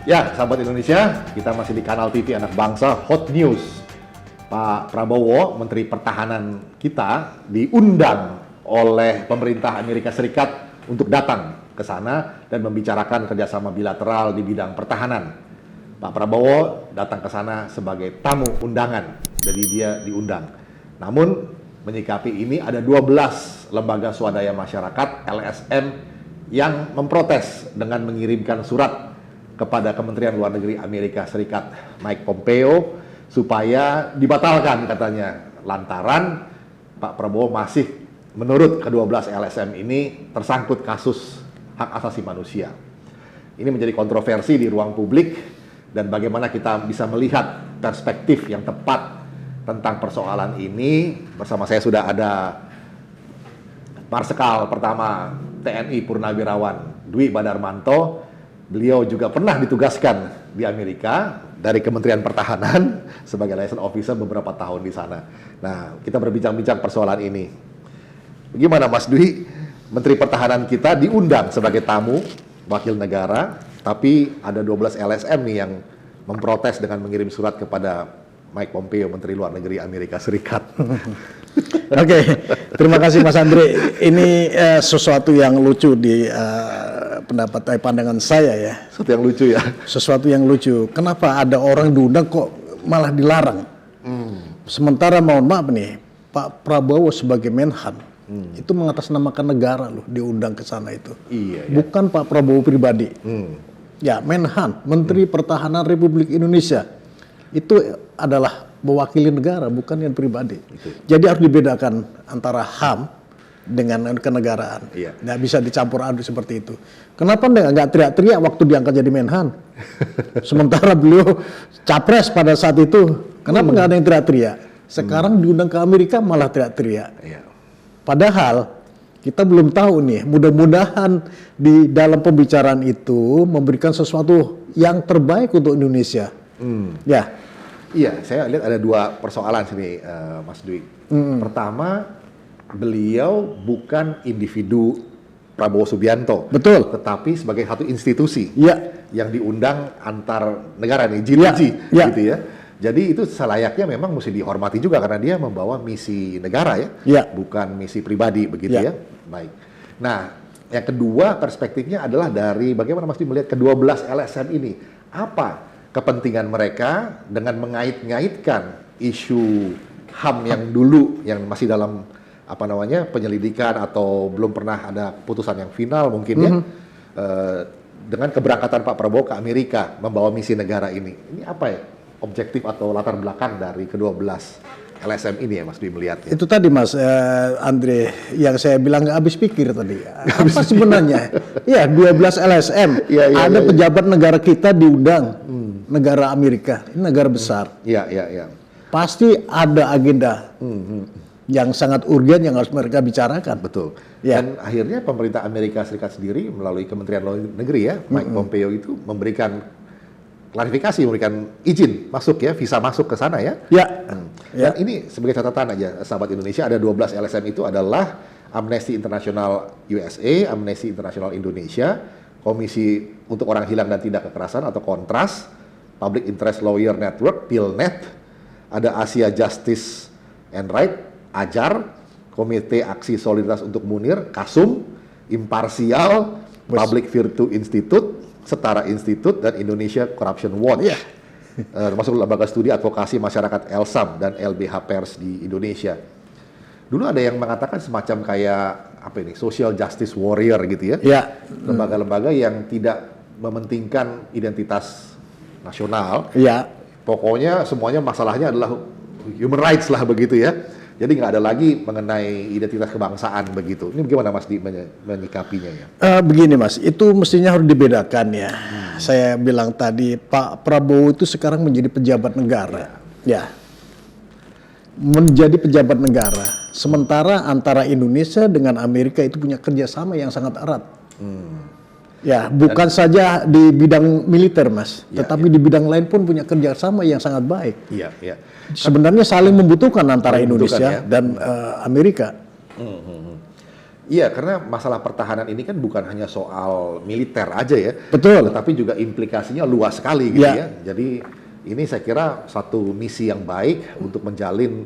Ya, sahabat Indonesia, kita masih di kanal TV Anak Bangsa Hot News. Pak Prabowo, Menteri Pertahanan kita, diundang oleh pemerintah Amerika Serikat untuk datang ke sana dan membicarakan kerjasama bilateral di bidang pertahanan. Pak Prabowo datang ke sana sebagai tamu undangan, jadi dia diundang. Namun, menyikapi ini ada 12 lembaga swadaya masyarakat, LSM, yang memprotes dengan mengirimkan surat kepada Kementerian Luar Negeri Amerika Serikat Mike Pompeo supaya dibatalkan katanya, lantaran Pak Prabowo masih menurut ke-12 LSM ini tersangkut kasus hak asasi manusia. Ini menjadi kontroversi di ruang publik dan bagaimana kita bisa melihat perspektif yang tepat tentang persoalan ini. Bersama saya sudah ada Marsikal pertama TNI Purnawirawan Dwi Badarmanto. Beliau juga pernah ditugaskan di Amerika dari Kementerian Pertahanan sebagai liaison officer beberapa tahun di sana. Nah, kita berbincang-bincang persoalan ini. Bagaimana Mas Dwi, Menteri Pertahanan kita diundang sebagai tamu wakil negara, tapi ada 12 LSM nih yang memprotes dengan mengirim surat kepada Mike Pompeo, Menteri Luar Negeri Amerika Serikat. Oke, terima kasih Mas Andre. Ini sesuatu yang lucu di pandangan saya ya. Sesuatu yang lucu ya. Sesuatu yang lucu. Kenapa ada orang diundang kok malah dilarang? Sementara mohon maaf nih, Pak Prabowo sebagai Menhan itu mengatasnamakan negara loh, diundang ke sana itu. Iya. Bukan Pak Prabowo pribadi. Ya, Menhan, Menteri Pertahanan Republik Indonesia. Itu adalah mewakili negara, bukan yang pribadi. Jadi harus dibedakan antara HAM dengan kenegaraan. Iya. Nggak bisa dicampur aduk seperti itu. Kenapa nggak teriak-teriak waktu diangkat jadi Menhan? Sementara beliau capres pada saat itu, kenapa nggak ada yang teriak-teriak? Sekarang diundang ke Amerika malah teriak-teriak. Iya. Padahal kita belum tahu nih, mudah-mudahan di dalam pembicaraan itu memberikan sesuatu yang terbaik untuk Indonesia. Ya. Iya, saya lihat ada dua persoalan sini, Mas Dwi. Pertama, beliau bukan individu Prabowo Subianto, Betul. tetapi sebagai satu institusi yang diundang antar negara nih, G2G, gitu ya. Jadi itu selayaknya memang mesti dihormati juga karena dia membawa misi negara ya, bukan misi pribadi begitu ya. Baik. Nah, yang kedua perspektifnya adalah dari bagaimana Mas Dwi melihat ke-12 LSM ini. Apa kepentingan mereka dengan mengait-ngaitkan isu HAM yang dulu yang masih dalam penyelidikan atau belum pernah ada putusan yang final mungkin ya, dengan keberangkatan Pak Prabowo ke Amerika membawa misi negara ini. Ini apa ya objektif atau latar belakang dari ke-12 LSM ini ya Mas Dwi melihatnya? Itu tadi Mas Andre yang saya bilang nggak habis pikir tadi. Apa sebenarnya? Ya 12 LSM. Ada pejabat negara kita diundang negara Amerika, ini negara besar. Iya. Pasti ada agenda yang sangat urgen yang harus mereka bicarakan. Betul. Dan akhirnya pemerintah Amerika Serikat sendiri melalui Kementerian Luar Negeri ya, Mike Pompeo itu memberikan klarifikasi, memberikan izin masuk ya, visa masuk ke sana ya. Dan ini sebagai catatan aja, sahabat Indonesia, ada 12 LSM itu adalah Amnesty International USA, Amnesty International Indonesia, Komisi untuk Orang Hilang dan Tindak Kekerasan atau Kontras, Public Interest Lawyer Network, PILNET, ada Asia Justice and Right, AJAR, Komite Aksi Solidaritas untuk Munir, KASUM, Imparsial, Public Virtue Institute, Setara Institute, dan Indonesia Corruption Watch. Termasuk lembaga studi advokasi masyarakat ELSAM dan LBH Pers di Indonesia. Dulu ada yang mengatakan semacam kayak social justice warrior gitu ya. Lembaga-lembaga yang tidak mementingkan identitas nasional. Pokoknya semuanya masalahnya adalah human rights lah begitu ya. Jadi nggak ada lagi mengenai identitas kebangsaan begitu. Ini bagaimana Mas menyikapinya ya? Begini Mas, itu mestinya harus dibedakan ya. Saya bilang tadi Pak Prabowo itu sekarang menjadi pejabat negara. Menjadi pejabat negara. Sementara antara Indonesia dengan Amerika itu punya kerjasama yang sangat erat. Bukan saja di bidang militer Mas, tetapi di bidang lain pun punya kerjasama yang sangat baik. Sebenarnya saling membutuhkan antara Indonesia dan Amerika. Iya, karena masalah pertahanan ini kan bukan hanya soal militer aja ya. Betul. Tetapi juga implikasinya luas sekali gitu Ya. ya. Jadi ini saya kira satu misi yang baik untuk menjalin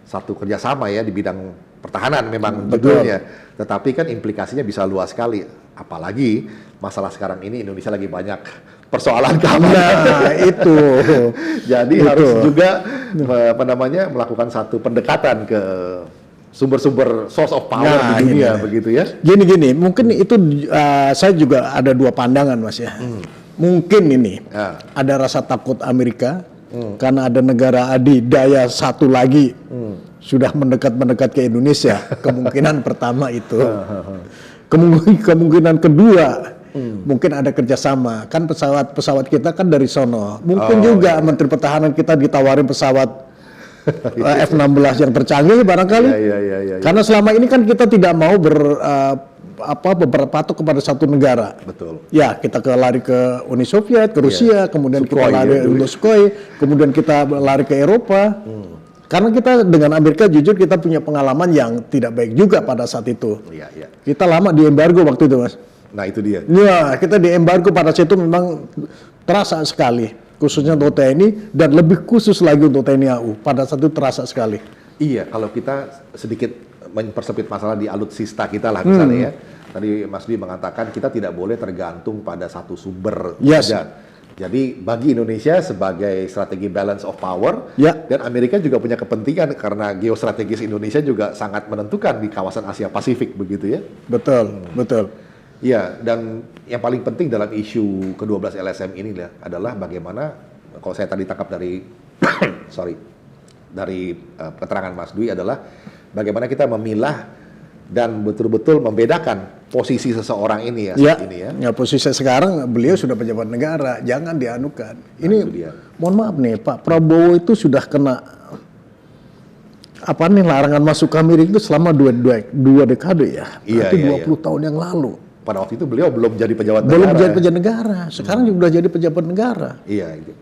satu kerjasama ya di bidang pertahanan memang Betul. judulnya. Tetapi kan implikasinya bisa luas sekali. Apalagi masalah sekarang ini Indonesia lagi banyak persoalan keamanan. Nah, itu. Jadi Betul. harus juga melakukan satu pendekatan ke sumber-sumber source of power Nah, di dunia ini. begitu ya. Gini, mungkin itu saya juga ada dua pandangan Mas ya. Mungkin ini Ya. ada rasa takut Amerika karena ada negara adidaya satu lagi sudah mendekat ke Indonesia. Kemungkinan pertama itu. Kemungkinan kedua mungkin ada kerjasama. Kan pesawat kita kan dari sono. Mungkin juga Menteri Pertahanan kita ditawarin pesawat F-16 yang tercanggih barangkali. Iya. Karena selama ini kan kita tidak mau berpatok kepada satu negara. Betul. Ya, kita lari ke Uni Soviet, ke Rusia, kemudian kita Sukhoi lari ya, untuk Sukhoi, kemudian kita lari ke Eropa. Karena kita dengan Amerika jujur kita punya pengalaman yang tidak baik juga pada saat itu. Iya. Kita lama di embargo waktu itu, Mas. Nah, itu dia. Ya, kita di embargo pada saat itu memang terasa sekali, khususnya untuk TNI dan lebih khusus lagi untuk TNI AU. Pada saat itu terasa sekali. Iya, kalau kita sedikit mempersempit masalah di alutsista kita lah misalnya ya. Tadi Mas Dwi mengatakan kita tidak boleh tergantung pada satu sumber Yes. saja. Jadi bagi Indonesia sebagai strategi balance of power, Ya. dan Amerika juga punya kepentingan karena geostrategis Indonesia juga sangat menentukan di kawasan Asia Pasifik begitu ya. Betul. Iya, dan yang paling penting dalam isu ke-12 LSM ini adalah bagaimana, kalau saya tadi tangkap dari dari keterangan Mas Dwi adalah bagaimana kita memilah dan betul-betul membedakan posisi seseorang ini ya saat ini ya. Ya, posisi sekarang beliau sudah pejabat negara, jangan dianukan. Ini itu dia. mohon maaf nih, Pak Prabowo itu sudah kena larangan masuk ke Amerika itu selama dua dekade ya. Iya, Berarti iya, 20 tahun yang lalu. Pada waktu itu beliau belum jadi pejabat Belum negara. jadi pejabat negara, sekarang juga jadi pejabat negara. Iya, itu.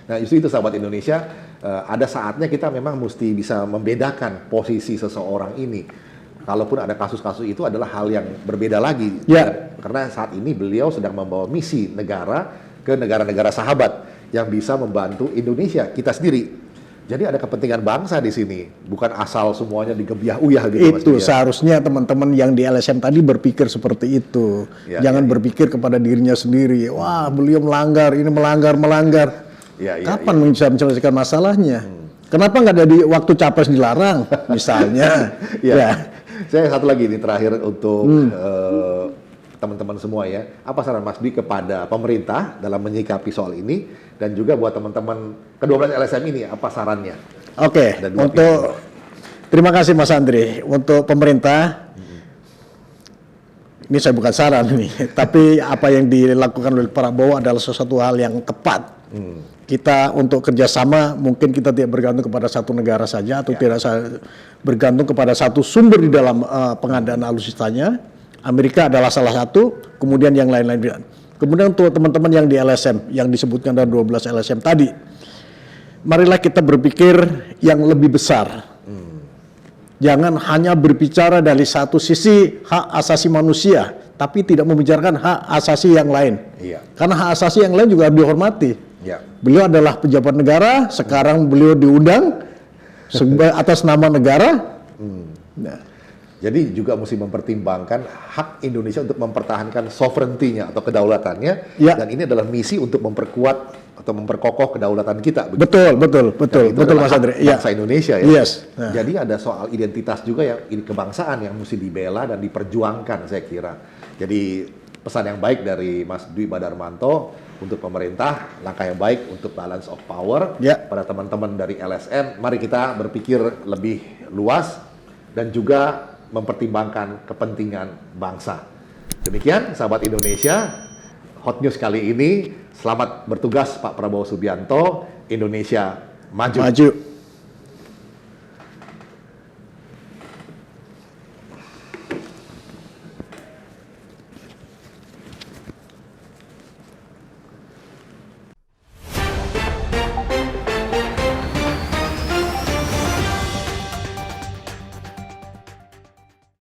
Nah, justru itu sahabat Indonesia, ada saatnya kita memang mesti bisa membedakan posisi seseorang ini. Kalaupun ada kasus-kasus itu adalah hal yang berbeda lagi. Ya. Karena saat ini beliau sedang membawa misi negara ke negara-negara sahabat yang bisa membantu Indonesia, kita sendiri. Jadi ada kepentingan bangsa di sini, bukan asal semuanya digebiah-uyah gitu Mas Itu Dwi, ya. seharusnya teman-teman yang di LSM tadi berpikir seperti itu. Ya, Jangan ya. berpikir kepada dirinya sendiri. Wah, beliau melanggar, ini melanggar. Ya, Kapan bisa menyelesaikan masalahnya? Kenapa nggak ada di waktu capres dilarang, misalnya? Ya. Saya satu lagi nih terakhir untuk teman-teman semua ya. Apa saran Mas Dwi kepada pemerintah dalam menyikapi soal ini, dan juga buat teman-teman ke-12 LSM ini apa sarannya? Oke, Dan dua untuk terima kasih Mas Andri. Untuk pemerintah, ini saya bukan saran nih, tapi apa yang dilakukan oleh Prabowo adalah sesuatu hal yang tepat. Kita untuk kerjasama mungkin kita tidak bergantung kepada satu negara saja atau tidak bergantung kepada satu sumber di dalam pengadaan alutsistanya. Amerika adalah salah satu, kemudian yang lain-lain. Kemudian untuk teman-teman yang di LSM, yang disebutkan dalam 12 LSM tadi, marilah kita berpikir yang lebih besar. Jangan hanya berbicara dari satu sisi hak asasi manusia, tapi tidak membicarakan hak asasi yang lain. Iya. Karena hak asasi yang lain juga harus dihormati. Ya. Beliau adalah pejabat negara, sekarang beliau diundang atas nama negara. Nah, Jadi juga mesti mempertimbangkan hak Indonesia untuk mempertahankan sovereignty-nya atau kedaulatannya, Ya. dan ini adalah misi untuk memperkuat atau memperkokoh kedaulatan kita. begitu. betul Dan itu adalah Mas hak Andri. Ya. bangsa Indonesia ya. Yes. Nah. Jadi ada soal identitas juga yang kebangsaan yang mesti dibela dan diperjuangkan saya kira. Jadi pesan yang baik dari Mas Dwi Badarmanto untuk pemerintah, langkah yang baik untuk balance of power. Ya. Pada teman-teman dari LSM, mari kita berpikir lebih luas dan juga mempertimbangkan kepentingan bangsa. Demikian sahabat Indonesia, Hot News kali ini. Selamat bertugas Pak Prabowo Subianto. Indonesia maju. Maju.